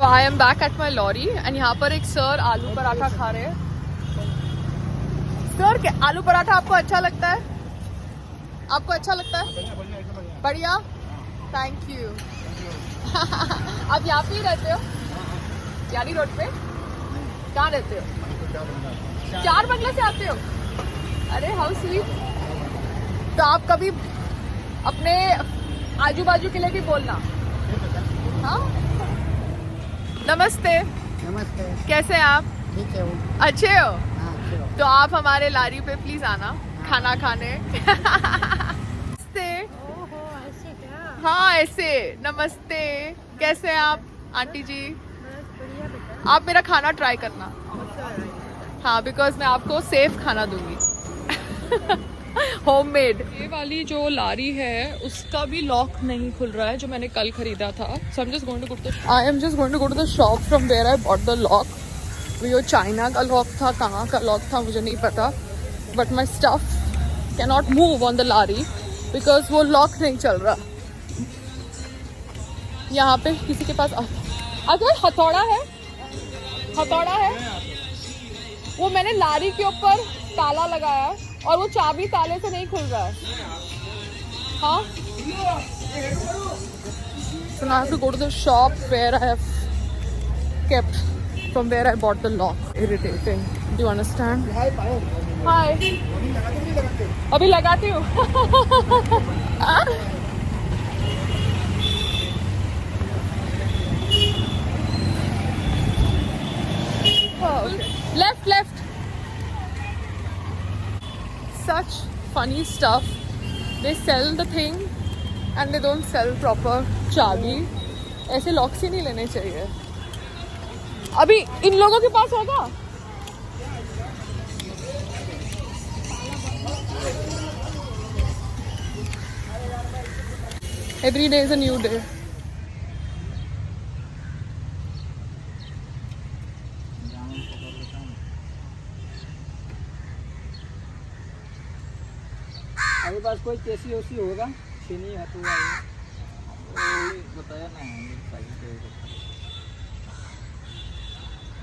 I am back at my lorry and यहाँ पर एक सर आलू पराठा खा रहे हैं। सर आलू पराठा आपको अच्छा लगता है? आपको अच्छा लगता है? बढ़िया, थैंक यू। आप यहाँ पे ही रहते हो? यानी रोड पे? कहाँ रहते हो? 4 बंगले से आते हो? अरे हाउ स्वीट। तो आप कभी अपने आजू बाजू के लिए भी बोलना। हाँ, नमस्ते। नमस्ते। कैसे हैं आप? ठीक है हूँ। अच्छे हो? हाँ अच्छे हो। तो आप हमारे लारी पे प्लीज आना खाना खाने। नमस्ते। ओहो ऐसे क्या? हाँ ऐसे। नमस्ते, कैसे हैं आप आंटी जी? बस बढ़िया बेटा। आप मेरा खाना ट्राई करना। हाँ, बिकॉज मैं आपको सेफ खाना दूंगी। होममेड। ये वाली जो लारी है उसका भी लॉक नहीं खुल रहा है जो मैंने कल खरीदा था। So I am just going to go to the shop from where I bought the lock. वो चाइना का लॉक था, कहाँ का लॉक था मुझे नहीं पता, but my stuff can not move on the lorry because वो लॉक नहीं चल रहा। यहाँ पे किसी के पास अगर हथौड़ा है, हथौड़ा है, वो मैंने लारी के ऊपर ताला लगाया और वो चाबी ताले से नहीं खुल रहा है। हाँ, so now I have to go to the shop where I have kept from where I bought the lock. Irritating. Do you understand? Hi. अभी लगाती हूँ। Left, left. Such funny stuff. They sell the thing and they don't sell proper चाबी. ऐसे locks ही नहीं लेने चाहिए। अभी इन लोगों के पास होगा? Every day is a new day. अभी पास कोई केसी ओसी होगा? छीनी हथुआ बताया ना।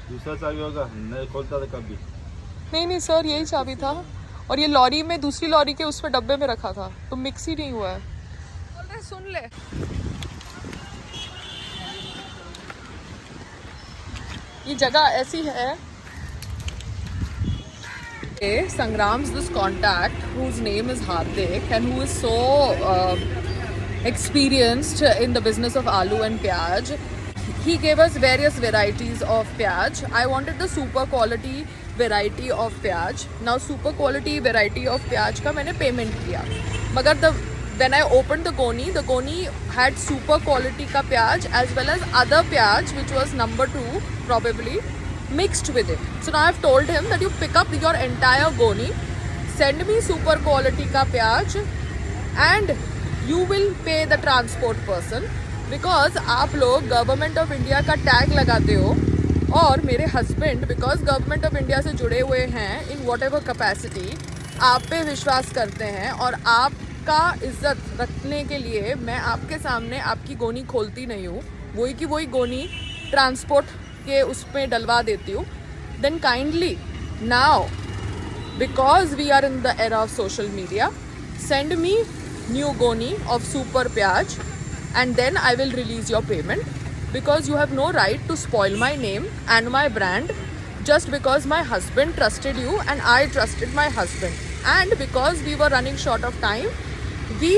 दूसरा चाबी होगा, नहीं खोलता था कभी। नहीं सर, यही चाबी था और ये लॉरी में दूसरी लॉरी के उसमें डब्बे में रखा था तो मिक्स ही नहीं हुआ है। बोल रहे सुन ले। ये जगह ऐसी है। Sangram's this contact whose name is Hardik and who is so experienced in the business of aloo and pyaj. He gave us various varieties of pyaj. I wanted the super quality variety of pyaj. Now super quality variety of pyaj का मैंने payment किया, मगर when I opened the goni had super quality का pyaj as well as other pyaj which was number 2 probably mixed with it. So now I've told him that you pick up your entire goni, send me super quality का प्याज and you will pay the transport person because आप लोग government of India का tag लगाते हो और मेरे husband because government of India से जुड़े हुए हैं इन वॉट एवर कैपेसिटी आप पे विश्वास करते हैं और आपका इज्जत रखने के लिए मैं आपके सामने आपकी गोनी खोलती नहीं हूँ, वही की वही गोनी ट्रांसपोर्ट के उसमें डलवा देती हूँ। Then kindly now because we are in the era of social media send me new gunny of super प्याज and then I will release your payment because you have no right to spoil my name and my brand just because my husband trusted you and I trusted my husband and because we were running short of time we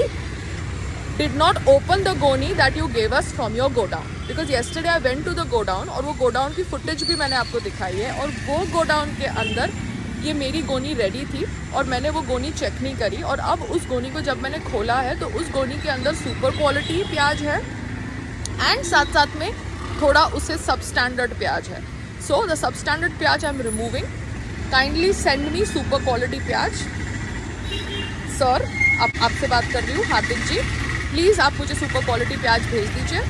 did not open the goni that you gave us from your godown because yesterday I went to the godown और वो godown की footage भी मैंने आपको दिखाई है और वो godown के अंदर ये मेरी गोनी रेडी थी और मैंने वो गोनी चेक नहीं करी और अब उस गोनी को जब मैंने खोला है तो उस गोनी के अंदर सुपर क्वालिटी प्याज है एंड साथ साथ में थोड़ा उससे सब स्टैंडर्ड प्याज है। So the substandard प्याज I am removing. Kindly send me super quality प्याज. Sir, आपसे बात कर रही हूँ हार्दिक जी, प्लीज़ आप मुझे सुपर क्वालिटी प्याज भेज दीजिए।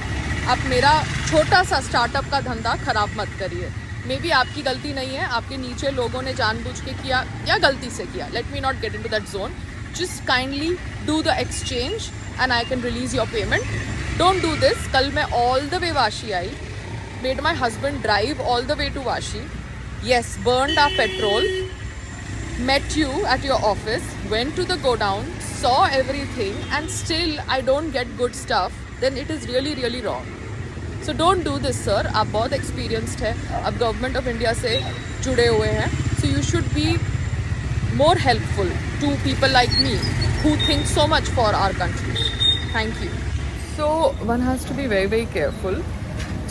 आप मेरा छोटा सा स्टार्टअप का धंधा खराब मत करिए। मे बी आपकी गलती नहीं है, आपके नीचे लोगों ने जानबूझ के किया या गलती से किया। Let me not get into that zone. Just kindly do the exchange and I can release your payment. Don't do this. कल मैं all the way Vashi I made my husband drive all the way to Vashi. Yes, burned our petrol, met you at your office, went to the godown, saw everything, and still I don't get good stuff, then it is really, really wrong. So don't do this, sir. आप बहुत experienced है, आप government of India से जुड़े हुए हैं. So you should be more helpful to people like me who think so much for our country. Thank you. So one has to be very, very careful.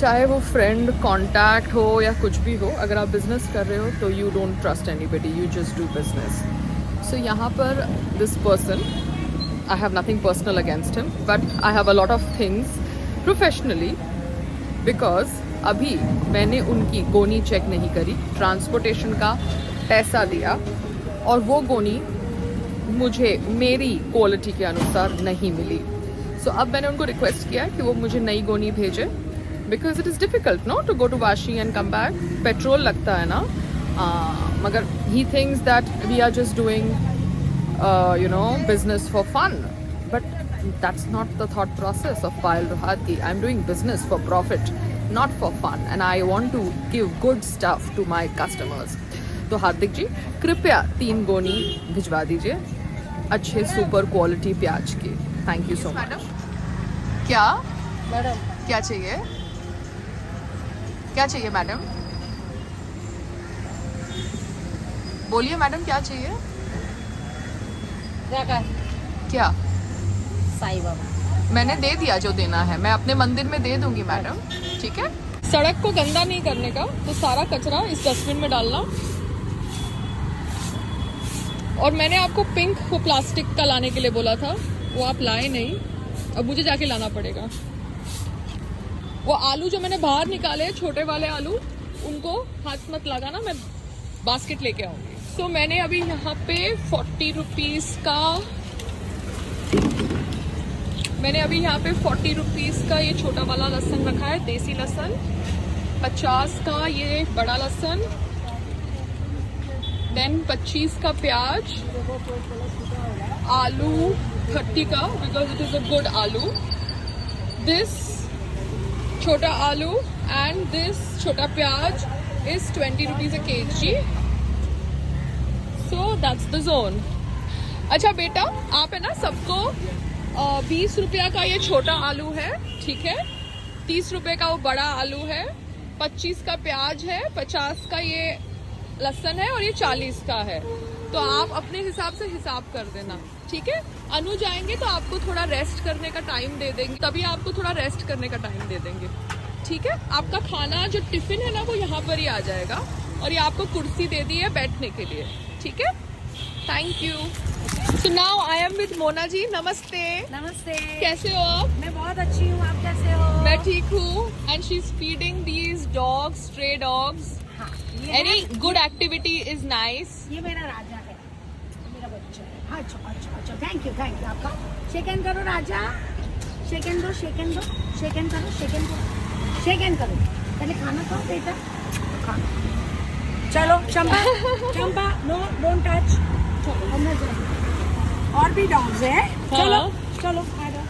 चाहे वो friend contact हो या कुछ भी हो, अगर आप बिजनेस कर रहे हो तो you don't trust anybody, you just do business. So यहाँ पर this person, I have nothing personal against him, but I have a lot of things professionally, because अभी मैंने उनकी गोनी चेक नहीं करी, ट्रांसपोर्टेशन का पैसा दिया और वो गोनी मुझे मेरी क्वालिटी के अनुसार नहीं मिली. सो अब मैंने उनको रिक्वेस्ट किया कि वो मुझे नई गोनी भेजे, because it is difficult, no, to go to Vashi and come back. Petrol लगता है ना, मगर he thinks that we are just doing, business for fun. But that's not the thought process of Payal Rohati. I'm doing business for profit, not for fun, and I want to give good stuff to my customers. तो हार्दिक जी कृपया 3 गोनी भिजवा दीजिए अच्छे super quality प्याज की. Thank you so much. क्या madam क्या चाहिए? क्या चाहिए मैडम? बोलिए मैडम, क्या चाहिए? क्या? साईं बाबा मैंने दे दिया जो देना है, मैं अपने मंदिर में दे दूंगी मैडम. ठीक है. सड़क को गंदा नहीं करने का, तो सारा कचरा इस डस्टबिन में डालना. और मैंने आपको पिंक को प्लास्टिक का लाने के लिए बोला था, वो आप लाए नहीं, अब मुझे जाके लाना पड़ेगा. वो आलू जो मैंने बाहर निकाले, छोटे वाले आलू, उनको हाथ मत लगाना, मैं बास्केट लेके आऊंगी. सो मैंने अभी यहाँ पे 40 रुपीज़ का, मैंने अभी यहाँ पे 40 रुपीज़ का ये छोटा वाला लहसुन रखा है, देसी लहसुन. 50 का ये बड़ा लहसुन, देन 25 का प्याज, आलू 30 का, because it is a good आलू, दिस छोटा आलू एंड दिस छोटा प्याज is 20 rupees a kg. So that's the zone. अच्छा बेटा, आप है ना सबको 20 रुपया का ये छोटा आलू है, ठीक है, 30 रुपए का वो बड़ा आलू है, 25 का प्याज है, 50 का ये लहसुन है और ये 40 का है. तो आप अपने हिसाब से हिसाब कर देना, ठीक है. अनु जाएंगे तो आपको थोड़ा रेस्ट करने का टाइम दे देंगे, तभी आपको थोड़ा रेस्ट करने का टाइम दे देंगे, ठीक है. आपका खाना जो टिफिन है ना वो यहाँ पर ही आ जाएगा, और ये आपको कुर्सी दे दी है बैठने के लिए, ठीक है. Thank you. So now I am with Mona ji. नमस्ते. नमस्ते. कैसे हो आप? मैं बहुत अच्छी हूँ, आप कैसे हो? मैं ठीक हूँ. And she is feeding these dogs, stray dogs. हाँ, any good activity is nice. ये मेरा राजा है, मेरा बच्चा है. हाँ, अच्छा अच्छा अच्छा, थैंक यू आपका. शेकन करो राजा, शेकन दो, शेकन दो, शेकन करो, शेकन करो, शेकन करो. पहले खाना खाओ बेटा, खाना. चलो चंपा, चंपा नो डोंट टच. और भी डॉग्स है. चलो चलो आ जाओ.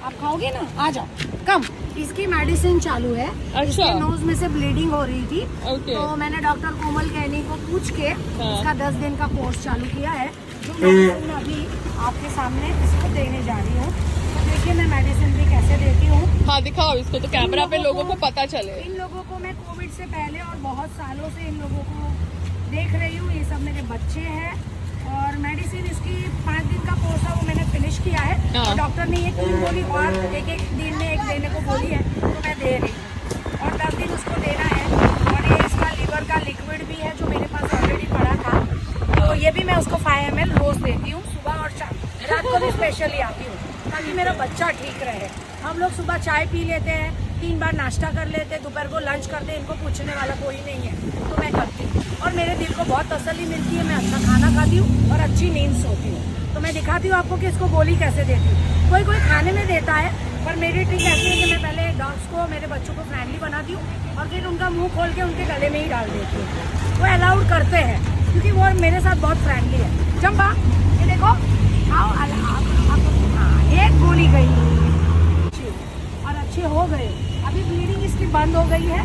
आप खाओगे ना, आ जाओ. कम. इसकी मेडिसिन चालू है. अच्छा. इसके नोज में से ब्लीडिंग हो रही थी. Okay. तो मैंने डॉक्टर कोमल कहनी को पूछ के इसका 10 दिन का कोर्स चालू किया है, जो मेडिसिन मैं अभी आपके सामने इसको देने जा रही हूँ. तो देखिए मैं मेडिसिन भी कैसे देती हूँ. हाँ दिखाओ इसको, तो कैमरा पे लोगों को पता चले. इन लोगों को मैं कोविड से पहले और बहुत सालों से इन लोगों को देख रही हूँ. ये सब मेरे बच्चे हैं, और मेडिसिन इसकी 5 दिन का कोर्स है, वो मैंने फिनिश किया है. हाँ. डॉक्टर ने ये 3 गोली और एक दिन में एक देने को बोली है, तो मैं दे रही हूँ. और 10 दिन उसको देना है. और ये इसका लीवर का लिक्विड भी है जो मेरे पास ऑलरेडी पड़ा था, तो ये भी मैं उसको 5 ml रोज देती हूँ, सुबह और शाम. रात को भी स्पेशली आती हूँ ताकि मेरा बच्चा ठीक रहे. हम लोग सुबह चाय पी लेते हैं, 3 बार नाश्ता कर लेते हैं, दोपहर को लंच करते हैं, इनको पूछने वाला कोई नहीं है, तो मैं करती हूँ. और मेरे दिल को बहुत तसल्ली मिलती है. मैं अच्छा खाना खाती हूँ और अच्छी नींद सोती हूँ. तो मैं दिखाती हूँ आपको कि इसको गोली कैसे देती हूँ. कोई कोई खाने में देता है, पर मेरी ट्रिक ऐसी है कि मैं पहले डॉग्स को, मेरे बच्चों को फ्रेंडली बनाती हूँ और फिर उनका मुंह खोल के उनके गले में ही डाल देती हूँ. वो अलाउड करते हैं क्योंकि वो मेरे साथ बहुत फ्रेंडली है. चंपा ये देखो, खाओ. हाँ, एक गोली गई और अच्छे हो गए. अभी ब्लीडिंग इसकी बंद हो गई है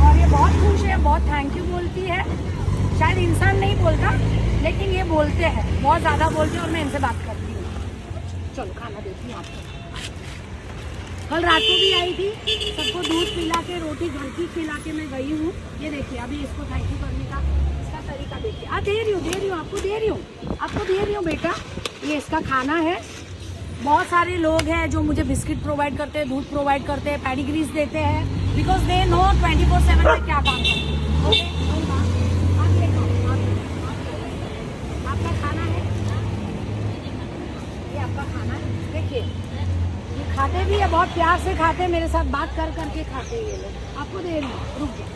और ये बहुत खुश है, बहुत थैंक यू बोलती है। शायद इंसान नहीं बोलता लेकिन ये बोलते हैं, बहुत ज़्यादा बोलते हैं और मैं इनसे बात करती हूँ। चलो खाना देती हूँ आपको। कल रात को भी आई थी, सबको दूध पिला के रोटी घर की खिला के मैं गई हूँ। ये देखिए अभी इसको थैंक यू करने का इसका तरीका देखिए। दे रही हूँ आपको दे रही हूँ बेटा। ये इसका खाना है। बहुत सारे लोग हैं जो मुझे बिस्किट प्रोवाइड करते हैं, दूध प्रोवाइड करते हैं, पैडिग्रीज देते हैं, बिकॉज दे नो 24/7 में क्या काम करते हैं। ओके, आप ये खाओ, आपका खाना है, ये आपका खाना है। देखिए ये खाते भी है, बहुत प्यार से खाते हैं, मेरे साथ बात कर करके खाते हैं ये लोग। आपको दे रही हूँ, रुक जाओ,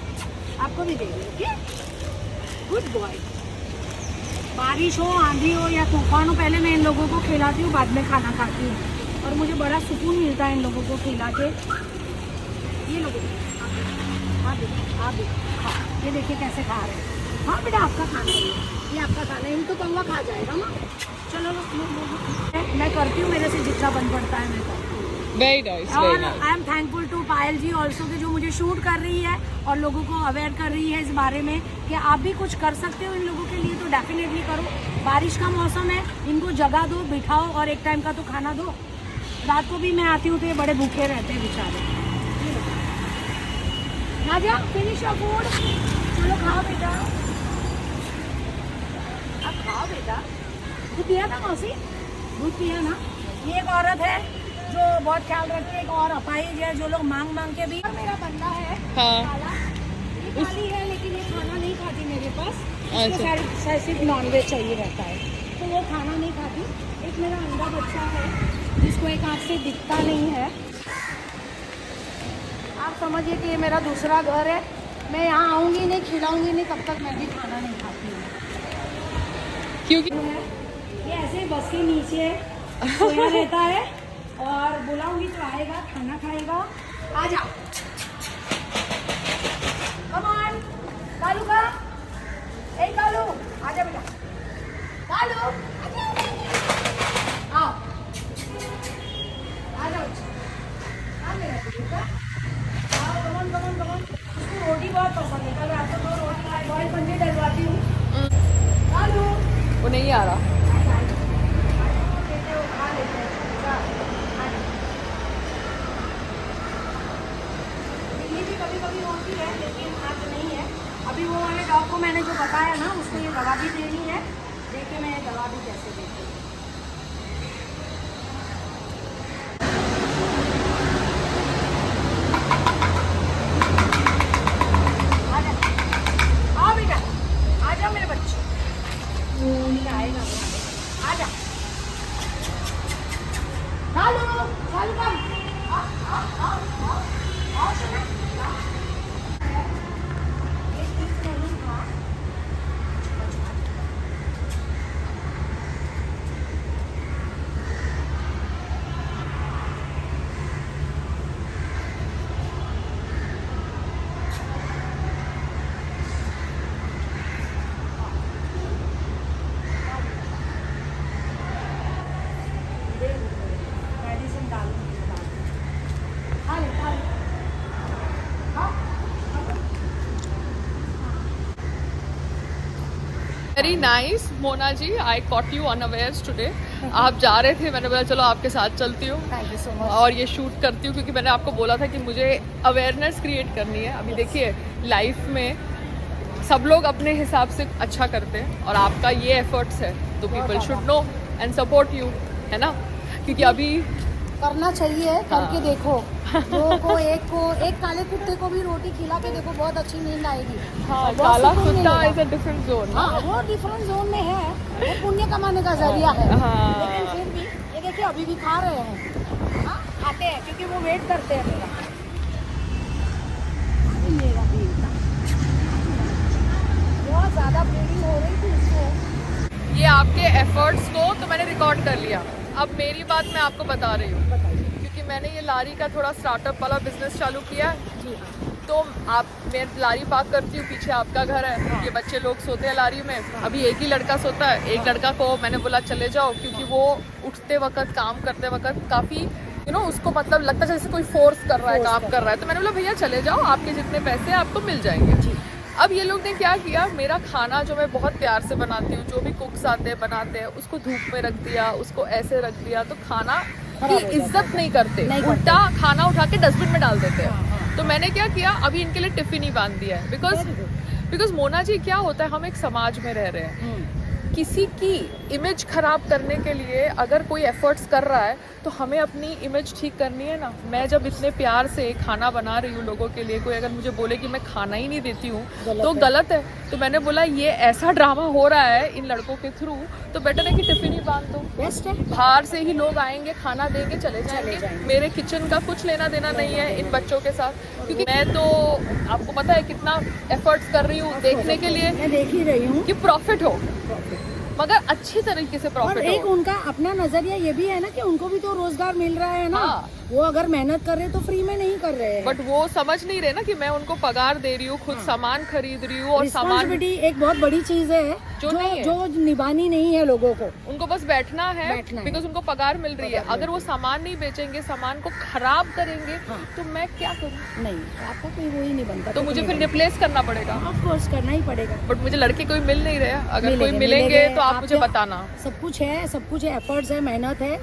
आपको भी दे रही हूँ। Okay, good boy. बारिश हो, आंधी हो या तूफान हो, पहले मैं इन लोगों को खिलाती हूँ, बाद में खाना खाती हूँ और मुझे बड़ा सुकून मिलता है इन लोगों को खिला के। ये लोगों आप देखो हाँ, ये देखिए कैसे खा रहे हैं। हाँ बेटा आपका खाना है, ये आपका खाना है। इनको कौवा खा जाएगा ना। चलो मैं करती हूँ, मेरे से जितना बन पड़ता है मैं करती हूँ। Very nice, और very nice. I am thankful to Payal ji also कि जो मुझे शूट कर रही है और लोगों को अवेयर कर रही है इस बारे में कि आप भी कुछ कर सकते हो इन लोगों के लिए, तो डेफिनेटली करो। बारिश का मौसम है, इनको जगह दो, बिठाओ और एक टाइम का तो खाना दो। रात को भी मैं आती हूँ तो ये बड़े भूखे रहते हैं बेचारे। राजा फिनिश योर फूड, चलो खाओ बेटा, अब खाओ बेटा। दूध पिया था मौसी, दूध पिया ना। ये एक औरत है जो बहुत ख्याल रखती है, एक और अपाहिज है जो लोग मांग मांग के भी। और मेरा बंदा है हाँ। काला, ये काली है लेकिन ये खाना नहीं खाती मेरे पास। अच्छा। इसको सिर्फ नॉनवेज चाहिए रहता है तो वो खाना नहीं खाती। एक मेरा अंधा बच्चा है जिसको एक आँख से दिखता नहीं है। आप समझिए कि ये मेरा दूसरा घर है। मैं यहाँ आऊँगी नहीं, खिलाऊंगी नहीं, तब तक मैं भी खाना नहीं खाती हूँ। क्योंकि ये ऐसे बस के नीचे सोया रहता है और बुलाऊंगी तो आएगा, खाना खाएगा। आ जा, कम ऑन कालू का, ए कालू आजा बेटा, कालू आजा, आओ आजा बच्चा, आ मेरा बेटा, आओ कम ऑन। उसको रोटी बहुत पसंद है, कल रात को 2 रोटी खाई, बॉयल पनीर डलवाती हूँ। कालू वो नहीं आ रहा। कभी होती है लेकिन आज नहीं है। अभी वो वाले डॉग को मैंने जो बताया ना, उसको ये दवा भी देनी है। देखिए मैं ये दवा भी कैसे देती हूँ। आओ बेटा, आ जाओ मेरे बच्चे, आएगा आ जा। कालू कम, आओ सुनो। मेडिसिन डालूंगी, खा ले खा। Very nice Mona ji, I caught you unawares today. आप जा रहे थे, मैंने बोला चलो आपके साथ चलती हूँ थैंक यू सो मच। और ये शूट करती हूँ क्योंकि मैंने आपको बोला था कि मुझे अवेयरनेस क्रिएट करनी है। अभी देखिए लाइफ में सब लोग अपने हिसाब से अच्छा करते हैं और आपका ये एफर्ट्स है तो people should know and support you, है ना? क्योंकि अभी करना चाहिए, करके देखो। को एक काले कुत्ते को भी रोटी खिला के देखो, बहुत अच्छी नींद आएगी। हाँ, बहुत काला सुकून कुत्ता मिलेगा। Is a different zone. हाँ वो डिफरेंट जोन में है, वो पुण्य कमाने का जरिया है। हाँ। लेकिन फिर भी ये देखिए अभी भी खा रहे हैं। हाँ खाते हैं क्योंकि वो वेट करते हैं मेरा। मेरा बेटा बहुत ज़्यादा ब्लीडिंग हो रही थी इसको। ये आपके एफर्ट्स को तो मैंने रिकॉर्ड कर लिया। अब मेरी बात मैं आपको बता रही हूँ क्योंकि मैंने ये लारी का थोड़ा स्टार्टअप वाला बिजनेस चालू किया है। जी हाँ। तो आप, मैं लारी पार्क करती हूँ, पीछे आपका घर है, ये बच्चे लोग सोते हैं लारी में। अभी एक ही लड़का सोता है, एक लड़का को मैंने बोला चले जाओ क्योंकि वो उठते वक्त, काम करते वक्त काफ़ी यू नो उसको मतलब लगता है जैसे कोई फोर्स कर रहा है, काम कर रहा है। तो मैंने बोला भैया चले जाओ, आपके जितने पैसे आपको मिल जाएंगे। अब ये लोग ने क्या किया, मेरा खाना जो मैं बहुत प्यार से बनाती हूँ, जो भी कुक्स आते हैं बनाते हैं, उसको धूप में रख दिया, उसको ऐसे रख दिया, तो खाना की इज्जत नहीं करते, उल्टा खाना उठा के डस्टबिन में डाल देते हैं। तो मैंने क्या किया, अभी इनके लिए टिफिन ही बांध दिया है। बिकॉज मोना जी क्या होता है, हम एक समाज में रह रहे हैं, किसी की इमेज खराब करने के लिए अगर कोई एफर्ट्स कर रहा है तो हमें अपनी इमेज ठीक करनी है ना। मैं जब इतने प्यार से खाना बना रही हूँ लोगों के लिए, कोई अगर मुझे बोले कि मैं खाना ही नहीं देती हूँ तो गलत है। तो मैंने बोला ये ऐसा ड्रामा हो रहा है इन लड़कों के थ्रू, तो बेटर है कि टिफिन ही बांध दो, बेस्ट है। बाहर से ही लोग आएंगे, खाना देंगे, चले जाएंगे। मेरे किचन का कुछ लेना देना नहीं है इन बच्चों के साथ, क्योंकि मैं तो आपको पता है कितना एफर्ट्स कर रही हूँ देखने के लिए, मैं देख ही रही हूँ कि प्रॉफिट हो, मगर अच्छी तरीके से प्रॉफिट हो। एक उनका अपना नजरिया ये भी है ना कि उनको भी तो रोजगार मिल रहा है ना। हाँ। वो अगर मेहनत कर रहे हैं तो फ्री में नहीं कर रहे हैं। बट वो समझ नहीं रहे ना कि मैं उनको पगार दे रही हूँ, खुद सामान खरीद रही हूँ, और सामान रिस्पांसिबिलिटी एक बहुत बड़ी चीज है जो निभानी नहीं है लोगों को। उनको बस बैठना है बिकॉज उनको पगार मिल रही है। अगर वो सामान नहीं बेचेंगे, सामान को खराब करेंगे, तो मैं क्या करूँ? नहीं, आपका कोई वो ही नहीं बनता, तो मुझे फिर रिप्लेस करना पड़ेगा। ऑफ कोर्स करना ही पड़ेगा। बट मुझे लड़के कोई मिल नहीं रहे, अगर कोई मिलेंगे तो आप मुझे बताना। सब कुछ है, सब कुछ एफर्ट्स है, मेहनत है,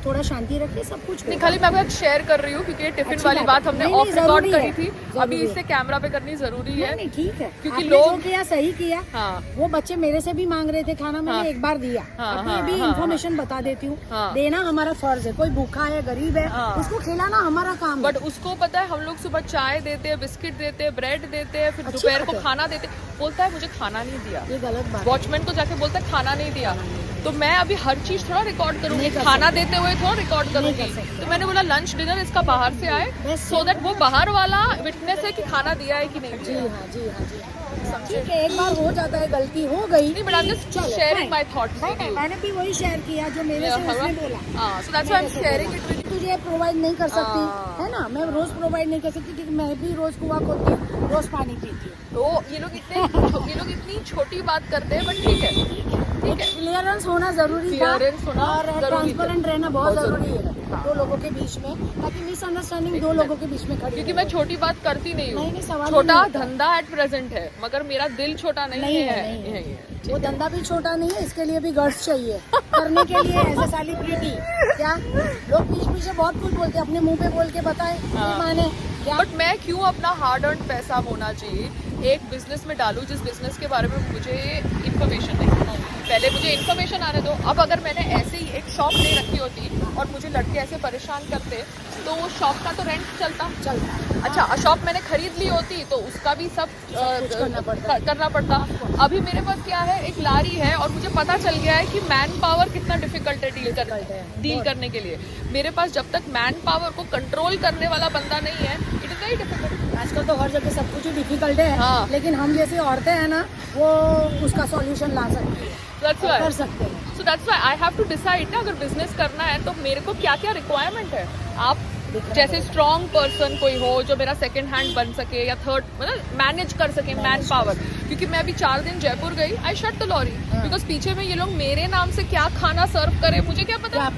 थोड़ा शांति रखिए, सब कुछ नहीं। खाली मैं आपके साथ शेयर कर रही हूँ क्योंकि टिफिन वाली बात हमने ऑफ रिकॉर्ड करी थी, अभी इससे कैमरा पे करनी जरूरी है। नहीं ठीक है, क्योंकि लोग लोग किया सही किया। हाँ। वो बच्चे मेरे से भी मांग रहे थे खाना, मैंने एक बार दिया। अपनी भी इन्फॉर्मेशन बता देती हूँ, देना हमारा फर्ज है। कोई भूखा है, गरीब है, उसको खिलाना हमारा काम है। बट उसको पता है हम लोग सुबह चाय देते हैं, बिस्किट देते हैं, ब्रेड देते हैं, फिर दोपहर को खाना देते। बोलता है मुझे खाना नहीं दिया, ये गलत बात। वॉचमैन को जाके बोलता है खाना नहीं दिया। तो मैं अभी हर चीज थोड़ा रिकॉर्ड करूंगी, खाना देते हुए थोड़ा रिकॉर्ड करूंगी। तो मैंने बोला लंच डिनर इसका बाहर से आए, सो दैट वो बाहर वाला विटनेस है कि खाना दिया है कि नहीं। जी हाँ, जी हाँ, जी हाँ। ठीक है, एक बार हो जाता है, गलती हो गई। नहीं but I am just sharing my thoughts with you. मैंने भी वही शेयर किया जो मेरे से उसने बोला। हां, so that's why I am sharing it with. तुझे प्रोवाइड नहीं कर सकती है ना, मैं रोज प्रोवाइड नहीं कर सकती क्योंकि मैं भी रोज कुआं खोदती हूँ, रोज पानी पीती हूँ। तो ये लोग इतनी छोटी बात करते हैं, बट ठीक है। क्लियरेंस होना जरूरी था और ट्रांसपेरेंट रहना बहुत जरूरी है दो लोगों के बीच में, ताकि मिसअंडरस्टैंडिंग दो लोगों के बीच में खड़ी। क्योंकि मैं छोटी बात करती नहीं हूँ, सवाल छोटा धंधा एट प्रेजेंट है, मगर मेरा दिल छोटा नहीं है। वो धंधा भी छोटा नहीं है, इसके लिए भी गट्स चाहिए करने के लिए। एज ए सेलिब्रिटी क्या लोग पीछे बहुत कुछ बोलते हैं, अपने मुंह पे बोल के बताए माने क्या। बट मैं क्यों अपना हार्ड अर्न पैसा होना चाहिए एक बिजनेस में डालूं जिस बिजनेस के बारे में मुझे इन्फॉर्मेशन नहीं। पहले मुझे इन्फॉर्मेशन आने दो। अब अगर मैंने ऐसे ही एक शॉप ले रखी होती और मुझे लड़के ऐसे परेशान करते तो वो शॉप का तो रेंट चलता। अच्छा, शॉप मैंने खरीद ली होती तो उसका भी सब करना पड़ता। अभी मेरे पास क्या है, एक लारी है और मुझे पता चल गया है कि मैन पावर कितना डिफिकल्ट है डील करने के लिए। मेरे पास जब तक मैन पावर को कंट्रोल करने वाला बंदा नहीं है, इट इज वेरी डिफिकल्ट। आजकल तो हर जगह सब कुछ ही डिफिकल्ट है। हाँ। लेकिन हम जैसी औरतें हैं ना, वो उसका सॉल्यूशन ला सकती है, कर सकते हैं। So that's why I have to decide ना, अगर बिजनेस करना है तो मेरे को क्या क्या रिक्वायरमेंट है। आप जैसे स्ट्रॉन्ग पर्सन कोई हो जो मेरा सेकंड हैंड बन सके या थर्ड, मतलब मैनेज कर सके मैन पावर। क्योंकि मैं अभी 4 दिन जयपुर गई, I shut the lorry because पीछे में ये लोग मेरे नाम से क्या खाना सर्व करे मुझे क्या पता।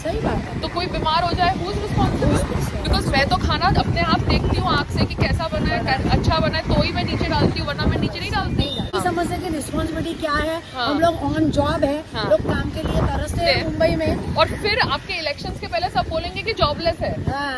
सही बात है। तो कोई बीमार हो जाए, हु इज रिस्पांसिबल? बिकॉज मैं तो खाना अपने आप देखती हूँ आँख से कि कैसा बना है, अच्छा बना है, तो ही मैं नीचे डालती हूँ, वरना मैं नीचे नहीं डालती। समझते कि रिस्पॉन्सिबिलिटी क्या है। हम लोग ऑन जॉब है, लोग काम के लिए तरसते हैं मुंबई में। और फिर आपके इलेक्शंस के पहले सब बोलेंगे कि जॉबलेस है,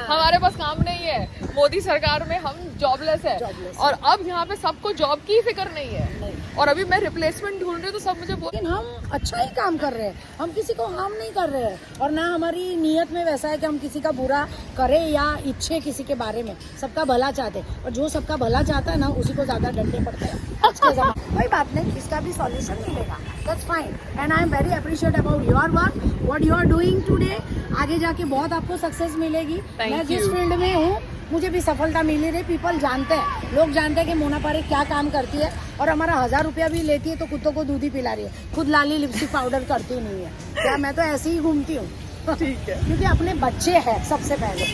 हमारे पास काम नहीं है, मोदी सरकार में हम जॉबलेस है। और अब यहाँ पे सबको जॉब की फिक्र नहीं है। और अभी मैं रिप्लेसमेंट ढूंढ रही हूँ तो सब मुझे लेकिन हम अच्छा ही काम कर रहे हैं, हम किसी को हार्म नहीं कर रहे हैं और ना हमारी नीयत में वैसा है कि हम किसी का बुरा करें या इच्छे किसी के बारे में। सबका भला चाहते हैं और जो सबका भला चाहता है ना, उसी को ज्यादा डंडे पड़ते हैं आज के ज़माने। कोई बात नहीं, इसका भी सॉल्यूशन मिलेगा, that's fine. And I am very appreciate about your work, what you are doing today. आगे जाके बहुत आपको सक्सेस मिलेगी। मैं जिस फील्ड में हूँ मुझे भी सफलता मिली रही। पीपल जानते हैं, लोग जानते हैं कि मोना पारेख क्या काम करती है और हमारा 1000 रुपया भी लेती है तो कुत्तों को दूध ही पिला रही है, खुद लाली लिपस्टिक पाउडर करती नहीं है। क्या मैं तो ऐसे ही घूमती हूँ। ठीक है, क्योंकि अपने बच्चे हैं सबसे पहले।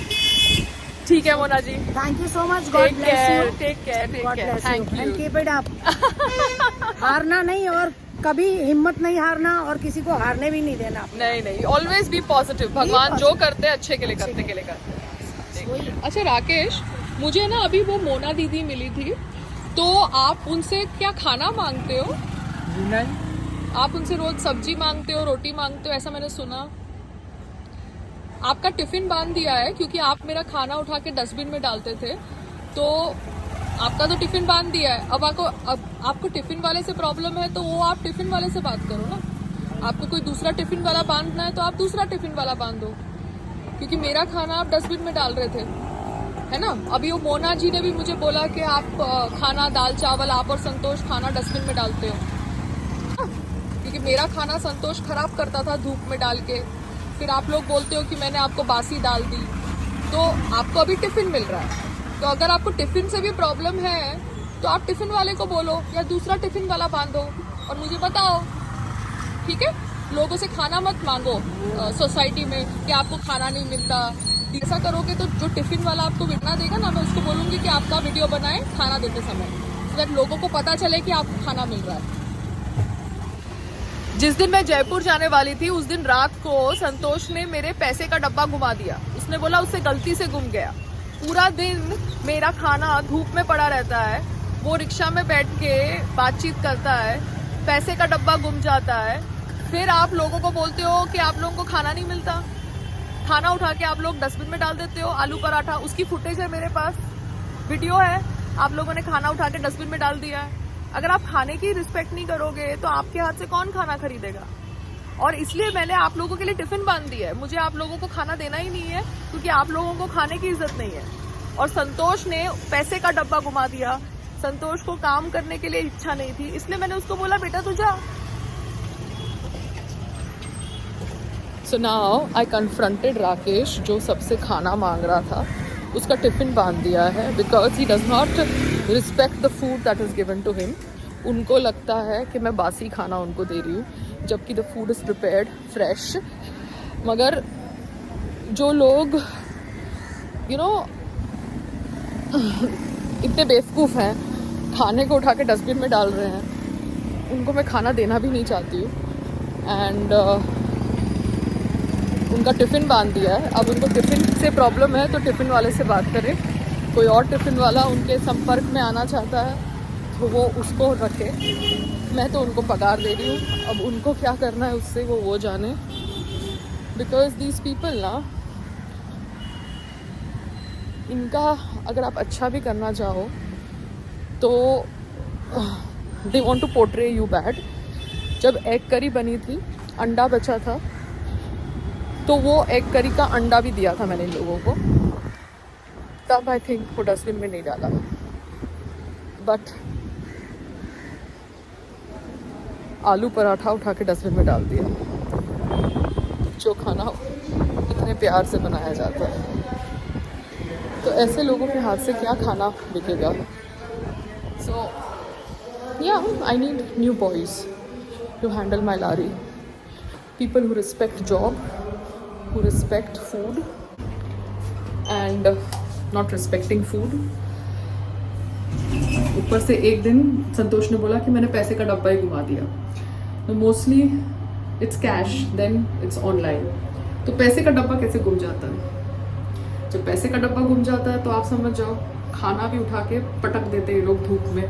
ठीक है Mona ji, thank you so much. God bless you, take care, God bless you and keep it up. हारना नहीं और कभी हिम्मत नहीं हारना और किसी को हारने भी नहीं देना। नहीं, ऑलवेज बी पॉजिटिव। भगवान जो करते हैं अच्छे के लिए करते हैं। अच्छा राकेश, मुझे ना अभी वो मोना दीदी मिली थी, तो आप उनसे क्या खाना मांगते हो? नहीं, आप उनसे रोज सब्जी मांगते हो, रोटी मांगते हो, ऐसा मैंने सुना। आपका टिफिन बांध दिया है क्योंकि आप मेरा खाना उठा के डस्टबिन में डालते थे, तो आपका तो टिफिन बांध दिया है। अब आपको टिफिन वाले से प्रॉब्लम है तो वो आप टिफिन वाले से बात करो ना। आपको कोई दूसरा टिफिन वाला बांधना है तो आप दूसरा टिफिन वाला बांधो, क्योंकि मेरा खाना आप डस्टबिन में डाल रहे थे, है ना। अभी वो मोना जी ने भी मुझे बोला कि आप खाना, दाल चावल, आप और संतोष खाना डस्टबिन में डालते हो, क्योंकि मेरा खाना संतोष खराब करता था धूप में डाल के। फिर आप लोग बोलते हो कि मैंने आपको बासी डाल दी, तो आपको अभी टिफिन मिल रहा है। तो अगर आपको टिफिन से भी प्रॉब्लम है तो आप टिफिन वाले को बोलो या दूसरा टिफिन वाला बांधो और मुझे बताओ, ठीक है। लोगों से खाना मत मांगो सोसाइटी में कि आपको खाना नहीं मिलता। ऐसा करोगे तो जो टिफिन वाला आपको वीडियो देगा ना, मैं उसको बोलूंगी कि आपका वीडियो बनाए खाना देते समय, so that लोगों को पता चले कि आपको खाना मिल रहा है। जिस दिन मैं जयपुर जाने वाली थी उस दिन रात को संतोष ने मेरे पैसे का डब्बा घुमा दिया। उसने बोला उससे गलती से गुम गया। पूरा दिन मेरा खाना धूप में पड़ा रहता है, वो रिक्शा में बैठ के बातचीत करता है, पैसे का डब्बा गुम जाता है। फिर आप लोगों को बोलते हो कि आप लोगों को खाना नहीं मिलता। खाना उठा के आप लोग डस्टबिन में डाल देते हो। आलू पराठा, उसकी फुटेज है मेरे पास, वीडियो है, आप लोगों ने खाना उठा के डस्टबिन में डाल दिया है। अगर आप खाने की रिस्पेक्ट नहीं करोगे तो आपके हाथ से कौन खाना खरीदेगा? और इसलिए मैंने आप लोगों के लिए टिफिन बांध दिया है। मुझे आप लोगों को खाना देना ही नहीं है क्योंकि आप लोगों को खाने की इज्जत नहीं है। और संतोष ने पैसे का डब्बा घुमा दिया। संतोष को काम करने के लिए इच्छा नहीं थी, इसलिए मैंने उसको बोला बेटा तू जा। So now I confronted Rakesh, जो सबसे खाना मांग रहा था, उसका टिफिन बांध दिया है because he does not respect the food that is given to him. उनको लगता है कि मैं बासी खाना उनको दे रही हूँ, जबकि the food is prepared fresh. मगर जो लोग इतने बेवकूफ़ हैं, खाने को उठा के डस्टबिन में डाल रहे हैं, उनको मैं खाना देना भी नहीं चाहती हूँ। एंड उनका टिफ़िन बांध दिया है। अब उनको टिफ़िन से प्रॉब्लम है तो टिफ़िन वाले से बात करें। कोई और टिफ़िन वाला उनके संपर्क में आना चाहता है तो वो उसको रखे। मैं तो उनको पगार दे रही हूँ, अब उनको क्या करना है उससे वो जाने। बिकॉज दीज पीपल ना, इनका अगर आप अच्छा भी करना चाहो तो they want to portray you bad. जब एग करी बनी थी, अंडा बचा था, तो वो एग करी का अंडा भी दिया था मैंने इन लोगों को, तब आई थिंक वो डस्टबिन में नहीं डाला। बट आलू पराठा उठा के डस्टबिन में डाल दिया, जो खाना इतने प्यार से बनाया जाता है। तो ऐसे लोगों के हाथ से क्या खाना बिकेगा? सो या I need new boys to handle my lorry, people who respect job, who respect food and not respecting food. ऊपर से एक दिन संतोष ने बोला कि मैंने पैसे का डब्बा ही घुमा दिया। तो mostly it's cash, then it's online. तो पैसे का डब्बा कैसे गुम जाता है? जब पैसे का डब्बा गुम जाता है तो आप समझ जाओ खाना भी उठा के पटक देते हैं लोग धूप में,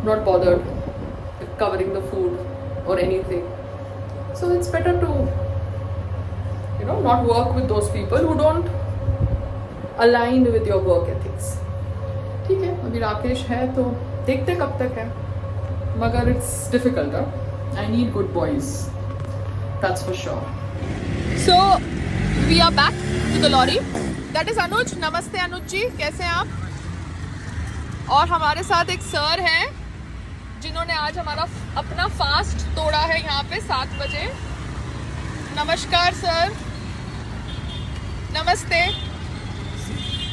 not bothered covering the food or anything. So it's better to not work with those people who don't align with your work ethics. ठीक है, अभी राकेश है तो देखते कब तक है, मगर it's difficult. I need good boys, that's for sure. So we are back to the lorry. That is Anuj. नमस्ते अनुज जी, कैसे हैं आप? और हमारे साथ एक सर हैं जिन्होंने आज हमारा अपना फास्ट तोड़ा है यहाँ पे 7 बजे। नमस्कार सर। नमस्ते।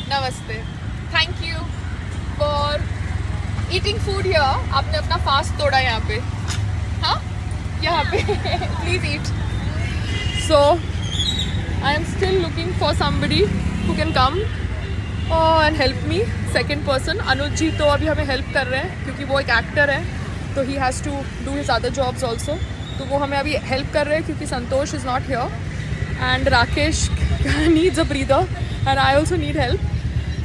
नमस्ते। Thank you for eating food here. आपने अपना फास्ट तोड़ा यहाँ पे, हाँ यहाँ पे please eat. So I am still looking for somebody who can come and help me. Second person Anuj ji तो अभी हमें हेल्प कर रहे हैं क्योंकि वो एक एक्टर है तो he has to do his other jobs also, तो वो हमें अभी हेल्प कर रहे हैं क्योंकि Santosh is not here and Rakesh needs a breather and I also need help.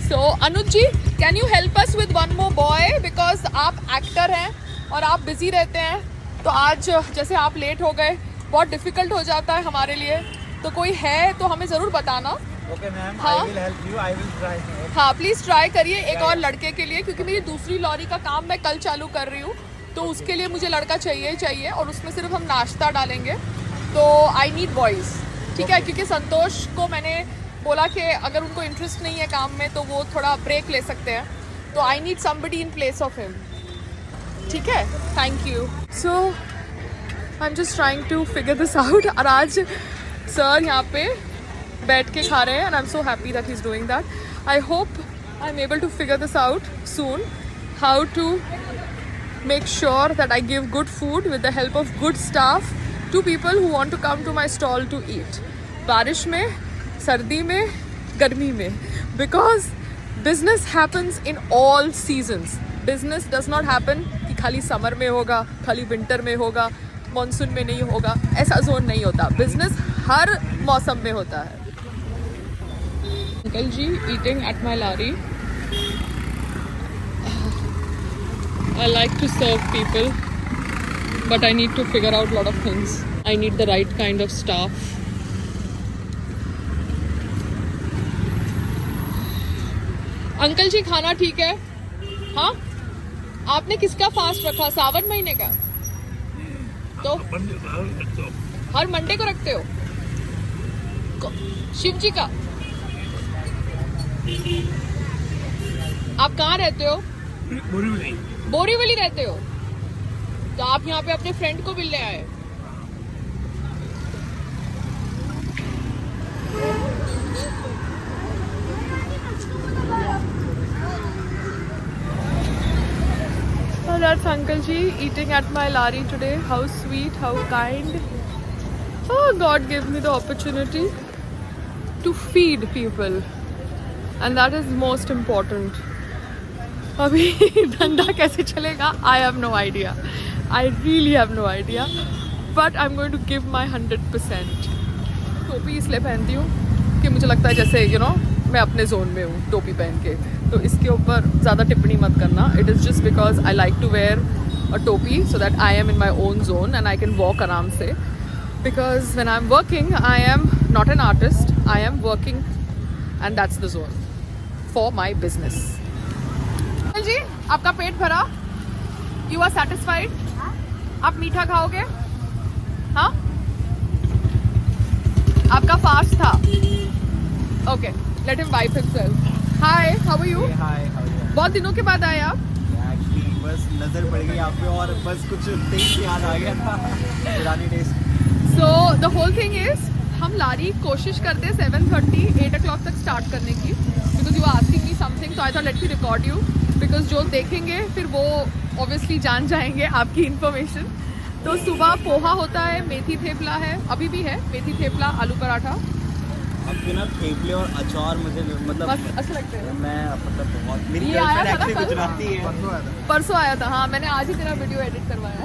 So Anuj ji, can you help us with one more boy, because आप actor हैं और आप बिजी रहते हैं, तो आज जैसे आप लेट हो गए बहुत डिफ़िकल्ट हो जाता है हमारे लिए, तो कोई है तो हमें ज़रूर बताना. Okay, ma'am. हाँ? I will help you. I will try. हाँ प्लीज़ ट्राई करिए एक और लड़के के लिए, क्योंकि मेरी दूसरी लॉरी का काम मैं कल चालू कर रही हूँ, तो उसके लिए मुझे लड़का चाहिए ही चाहिए, और उसमें सिर्फ हम नाश्ता डालेंगे, तो आई नीड बॉयज़. ठीक है, क्योंकि संतोष को मैंने बोला कि अगर उनको इंटरेस्ट नहीं है काम में तो वो थोड़ा ब्रेक ले सकते हैं, तो I need somebody in place of him. ठीक है, thank you. So I am just trying to figure this out, और आज सर यहाँ पे बैठ के खा रहे हैं, and I am so happy that he is doing that. I hope I am able to figure this out soon, how to make sure that I give good food with the help of good staff to people who want to come to my stall to eat. बारिश में, सर्दी में, गर्मी में, because business happens in all seasons. Business does not happen कि खाली summer में होगा, खाली विंटर में होगा, मॉनसून में नहीं होगा, ऐसा जोन नहीं होता. बिजनेस हर मौसम में होता है. Uncle ji eating at my lorry. I like to serve people, but I need to figure out lot of things. I need the right kind of staff. Uncle ji खाना ठीक है? हाँ, आपने किसका फास्ट रखा? सावन महीने का? तो हर मंडे को रखते हो? शिव जी का? आप कहाँ रहते हो? बोरीवली रहते हो? तो आप यहाँ पे अपने फ्रेंड को मिलने आए? That's Uncle Ji eating at my lari today. How sweet, how kind. Oh, God gave me the opportunity to feed people, and that is most important. अभी धंधा कैसे चलेगा? I have no idea. I really have no idea. But I'm going to give my 100%. टोपी इसलिए पहनती हूँ कि मुझे लगता है जैसे मैं अपने जोन में हूँ टोपी पहन के, तो इसके ऊपर ज़्यादा टिप्पणी मत करना. It is just because I like to wear a topi so that I am in my own zone and I can walk आराम से. Because when I am working I am not an artist, I am working and that's the zone for my business. जी आपका पेट भरा? You are satisfied? आप मीठा खाओगे? हाँ, आपका फास्ट था? Okay, let him wipe himself. Hi, how are you? Hi, how are you? बहुत दिनों के बाद आए आप? Actually, बस नजर पड़ गई आप पे और बस कुछ टेस्ट याद आ गया था, पुरानी taste. So the whole thing is हम लारी कोशिश करते हैं 7:30 8 o'clock तक स्टार्ट करने की, because you are asking me something, तो I thought let me record you, because जो देखेंगे फिर वो ऑब्वियसली जान जाएंगे आपकी इन्फॉर्मेशन. तो सुबह पोहा होता है, मेथी थेपला है, अभी भी है मेथी थेपला, आलू पराठा. आपके ना थेपले और अचार मुझे मतलब मस्त अच्छे लगते हैं. मैं मतलब बहुत, मेरी ये आया गर्लफ्रेंड था ना एक्चुअली कल? गुजराती है. परसों आया था. हाँ, मैंने आज ही तेरा वीडियो एडिट करवाया.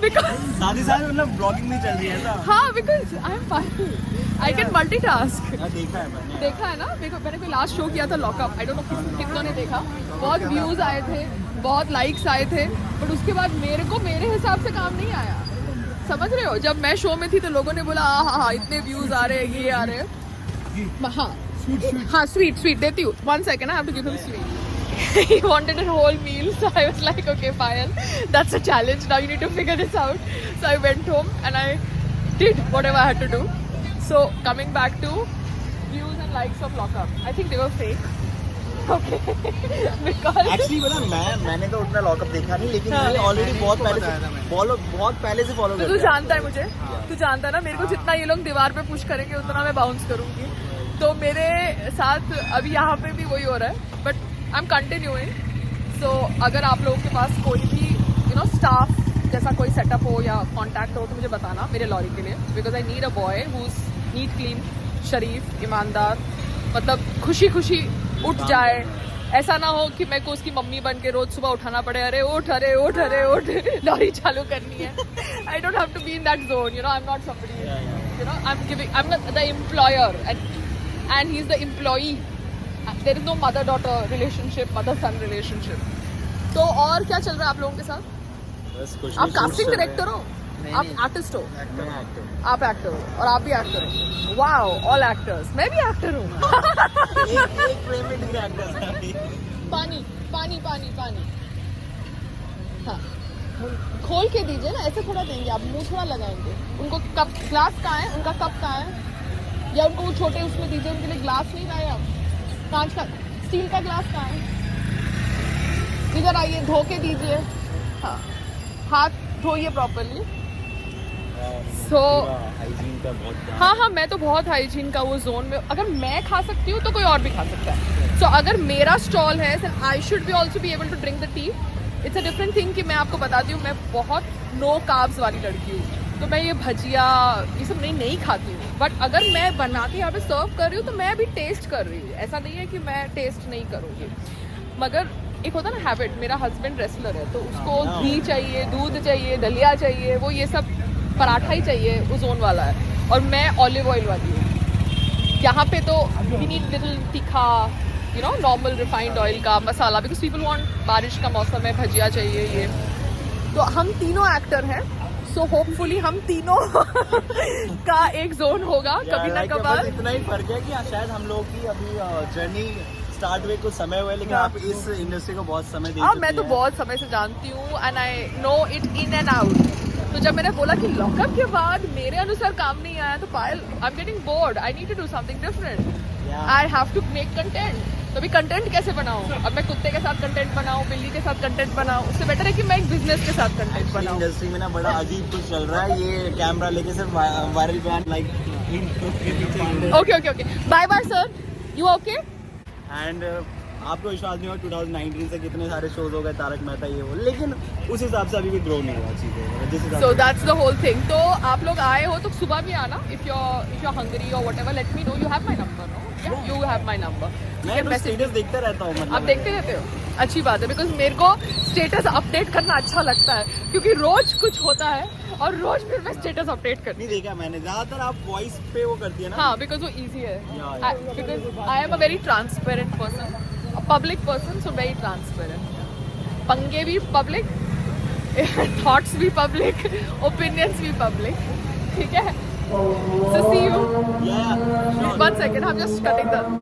बिकॉज साथ ही साथ मतलब ब्लॉगिंग नहीं चल रही है ना. हाँ, because I am fine, I can multitask. देखा है मैंने. देखा है ना, मैंने कोई लास्ट शो किया था लॉकअप, आई डोंट नो कितनों ने देखा, बहुत व्यूज आए थे, बहुत लाइक्स आए थे, बट उसके बाद मेरे को मेरे हिसाब से काम नहीं आया. समझ रहे हो? जब मैं शो में थी तो लोगों ने बोला हाँ इतने व्यूज आ रहे हैं, ये आ रहे हैं. हाँ स्वीट देती हूँ. 1 second, I have to give him sweet. He wanted a whole meal, so I was like, okay, fine, that's a challenge. Now you need to figure this out. So I went home and I did whatever I had to do. So coming back to views and likes of lockup, I think they were fake. Okay. Because actually पता मैंने तो उतना lockup देखा नहीं, लेकिन मैंने already बहुत पहले से फॉलो तो तू जानता है मुझे, तू जानता है ना, मेरे को जितना ये लोग दीवार पे पुश करेंगे उतना मैं बाउंस करूंगी. तो मेरे साथ अभी यहाँ पे भी वही हो रहा है, बट आई एम कंटिन्यूइंग. सो अगर आप लोगों के पास कोई भी स्टाफ जैसा कोई सेटअप हो या कॉन्टैक्ट हो तो मुझे बताना मेरे लॉरी के लिए, because I need a boy who is neat, clean, शरीफ, ईमानदार, मतलब खुशी खुशी उठ जाए, ऐसा ना हो कि मेरे को उसकी मम्मी बन के रोज सुबह उठाना पड़े, अरे उठ अरे उठ अरे उठ, लॉरी चालू करनी है. I don't have to be in that zone, you know. I'm not somebody, you know. I'm the employer and he's the employee. There is no mother-daughter relationship, mother-son relationship. तो और क्या चल रहा है आप लोगों के साथ? बस कुछ आप कास्टिंग डायरेक्टर हो, आप आर्टिस्ट हो, आप एक्टर हो और आप भी एक्टर हो. Wow, all actors. मैं भी एक्टर हूँ. पानी पानी पानी पानी. हाँ, खोल के दीजिए ना, ऐसे थोड़ा देंगे आप, मुंह थोड़ा लगाएंगे. उनको कप, ग्लास कहाँ है? उनका कप कहाँ है? या उनको वो छोटे उसमें दीजिए, उनके लिए ग्लास नहीं लाए आप? कांच का, स्टील का ग्लास कहाँ है? इधर आइए, धो के दीजिए. हाँ, हाथ धोइए प्रॉपरली. सो हाइजीन का बहुत. हाँ, मैं तो बहुत हाइजीन का वो जोन में. अगर मैं खा सकती हूँ तो कोई और भी खा सकता है. सो अगर मेरा स्टॉल है, then I should be also be able to drink the tea. It's a different thing कि मैं आपको बताती हूँ, मैं बहुत नो कार्ब्स वाली लड़की हूँ, तो मैं ये भजिया ये सब नहीं खाती हूँ. बट अगर मैं बना के यहाँ पे सर्व कर रही हूँ तो मैं भी टेस्ट कर रही हूँ. ऐसा नहीं है कि मैं टेस्ट नहीं करूँगी. मगर एक होता ना हैबिट. मेरा हस्बैंड रेसलर है तो उसको घी चाहिए, दूध चाहिए, दलिया चाहिए, वो ये सब पराठा ही चाहिए, वो जोन वाला है. और मैं ऑलिव ऑयल वाली हूँ. यहाँ पे तो वी नीड लिटिल तीखा, you know, normal refined oil का मसाला, बिकॉज पीपल वांट, बारिश का मौसम है, भजिया चाहिए ये. तो हम तीनों एक्टर हैं, सो होपफुली हम तीनों का एक जोन होगा कभी ना कभार. इतना ही फर्क है कि शायद हम लोग की अभी जर्नी स्टार्ट हुए कुछ समय हुआ है, लेकिन आप इस इंडस्ट्री को बहुत समय दे चुकी मैं तो हैं. बहुत समय से जानती हूँ and I know it in and out. तो जब मैंने बोला कि लॉकअप के बाद मेरे अनुसार काम नहीं आया तो Payal, I am getting bored, I need to do something different. I have to make content. तो अभी कंटेंट कैसे बनाऊँ? अब मैं कुत्ते के साथ कंटेंट बनाऊँ, बिल्ली के साथ कंटेंट बनाऊँ, उससे बेटर है कि मैं एक बिजनेस के साथ कंटेंट बनाऊँ. इंडस्ट्री में ना बड़ा अजीब कुछ चल रहा है. ये कैमरा लेके सिर्फ वायरल बयान like. Okay. Bye bye sir, you okay? And आपको विश्वास नहीं होगा 2019 से कितने सारे शोज हो गए, तारक मेहता ये वो, लेकिन उस हिसाब से अभी भी ग्रो नहीं हुआ चीज़ें जिस हिसाब So से. that's the whole thing. तो आप लोग आए हो तो सुबह भी आना. If you're hungry or whatever, let me know. You have my number, no? Yeah, you have my number. मैं तो स्टेटस देखते रहता हूँ. मतलब आप देखते रहते हो? अच्छी बात है, बिकॉज मेरे को स्टेटस अपडेट करना अच्छा लगता है, क्योंकि रोज कुछ होता है और रोज फिर मैं स्टेटस अपडेट करती नहीं देखा मैंने. ज्यादातर आप वॉइस पे वो करती है ना. हूँ. हाँ, बिकॉज वो इजी है. Yeah. Because I am a very transparent person, a public person, so very transparent. पंगे भी public, thoughts भी public, opinions भी public. ठीक है? So see you. Yeah. One second, I'm just cutting the